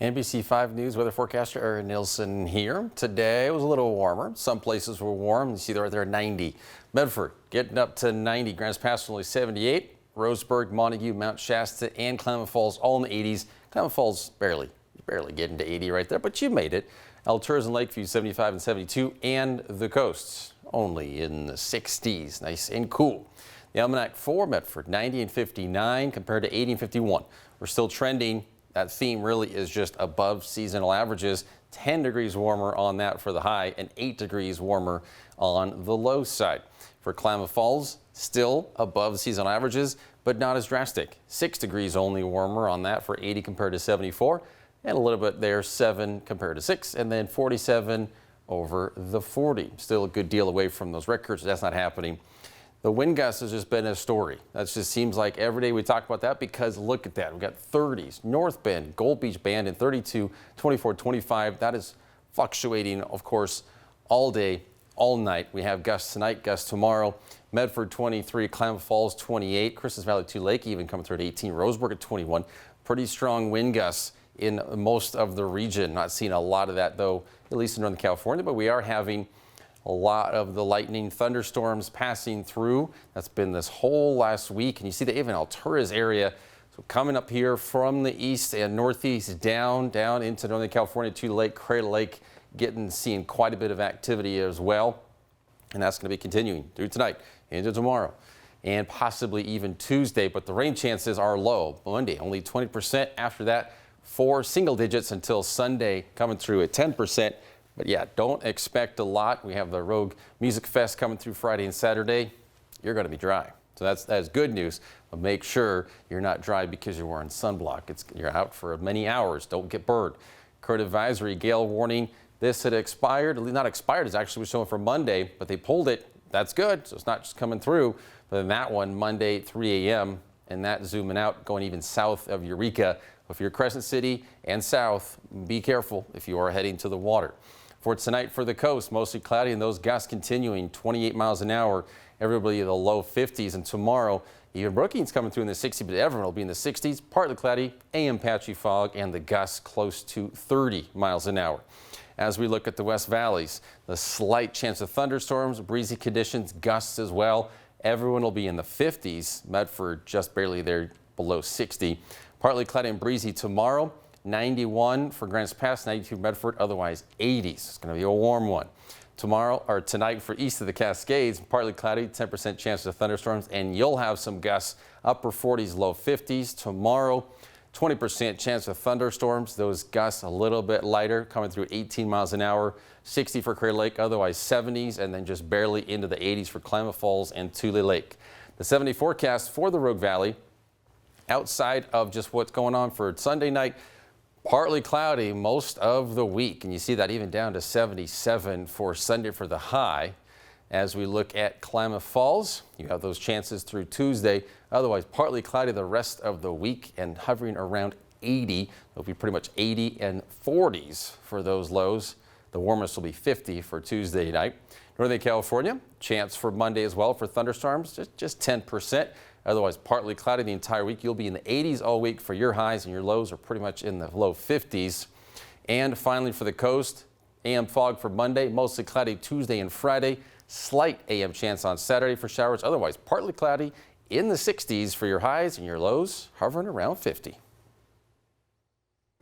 NBC5 News weather forecaster Aaron Nielsen here. Today was a little warmer. Some places were warm. You see right there 90. Medford getting up to 90. Grants Pass only 78. Roseburg, Montague, Mount Shasta, and Klamath Falls all in the 80s. Klamath Falls barely getting to 80 right there, but you made it. Alturas and Lakeview 75 and 72, and the coasts only in the 60s. Nice and cool. The almanac for Medford 90 and 59 compared to 80 and 51. We're still trending. That theme really is just above seasonal averages. 10 degrees warmer on that for the high and 8 degrees warmer on the low side. For Klamath Falls, still above seasonal averages, but not as drastic. 6 degrees only warmer on that for 80 compared to 74, and a little bit there, 7 compared to 6, and then 47 over the 40. Still a good deal away from those records. That's not happening. The wind gust has just been a story. That just seems like every day we talk about that, because look at that. We've got 30s, North Bend, Gold Beach Band in 32, 24, 25. That is fluctuating, of course, all day, all night. We have gusts tonight, gusts tomorrow. Medford 23, Klamath Falls 28, Christmas Valley 2 Lake even coming through at 18, Roseburg at 21. Pretty strong wind gusts in most of the region. Not seeing a lot of that though, at least in Northern California, but we are having a lot of the lightning thunderstorms passing through. That's been this whole last week. And you see that even Alturas area. So coming up here from the east and northeast down into Northern California to Lake, Crater Lake, seeing quite a bit of activity as well. And that's going to be continuing through tonight into tomorrow and possibly even Tuesday. But the rain chances are low. Monday, only 20%. After that, 4 single digits until Sunday, coming through at 10%. But yeah, don't expect a lot. We have the Rogue Music Fest coming through Friday and Saturday. You're going to be dry. So that's good news. But make sure you're not dry because you're wearing sunblock. You're out for many hours. Don't get burned. Current advisory, gale warning. This had expired. Not expired. It's actually showing for Monday, but they pulled it. That's good. So it's not just coming through. But then that one, Monday, 3 a.m., and that zooming out, going even south of Eureka. If you're Crescent City and south, be careful if you are heading to the water. For tonight for the coast, mostly cloudy and those gusts continuing 28 miles an hour. Everybody in the low 50s. And tomorrow, even Brookings coming through in the 60s, but everyone will be in the 60s. Partly cloudy, AM patchy fog, and the gusts close to 30 miles an hour. As we look at the West Valleys, the slight chance of thunderstorms, breezy conditions, gusts as well. Everyone will be in the 50s. Medford just barely there below 60. Partly cloudy and breezy tomorrow. 91 for Grants Pass, 92 Medford, otherwise 80s. It's going to be a warm one. Tomorrow or tonight for east of the Cascades, partly cloudy, 10% chance of thunderstorms, and you'll have some gusts, upper 40s, low 50s. Tomorrow, 20% chance of thunderstorms. Those gusts a little bit lighter, coming through 18 miles an hour, 60 for Crater Lake, otherwise 70s, and then just barely into the 80s for Klamath Falls and Tule Lake. The 70 forecast for the Rogue Valley, outside of just what's going on for Sunday night, partly cloudy most of the week, and you see that even down to 77 for Sunday for the high. As we look at Klamath Falls, you have those chances through Tuesday. Otherwise, partly cloudy the rest of the week and hovering around 80. It'll be pretty much 80 and 40s for those lows. The warmest will be 50 for Tuesday night. Northern California, chance for Monday as well for thunderstorms, just 10%. Otherwise, partly cloudy the entire week. You'll be in the 80s all week for your highs, and your lows are pretty much in the low 50s. And finally, for the coast, AM fog for Monday, mostly cloudy Tuesday and Friday. Slight AM chance on Saturday for showers. Otherwise, partly cloudy in the 60s for your highs, and your lows hovering around 50.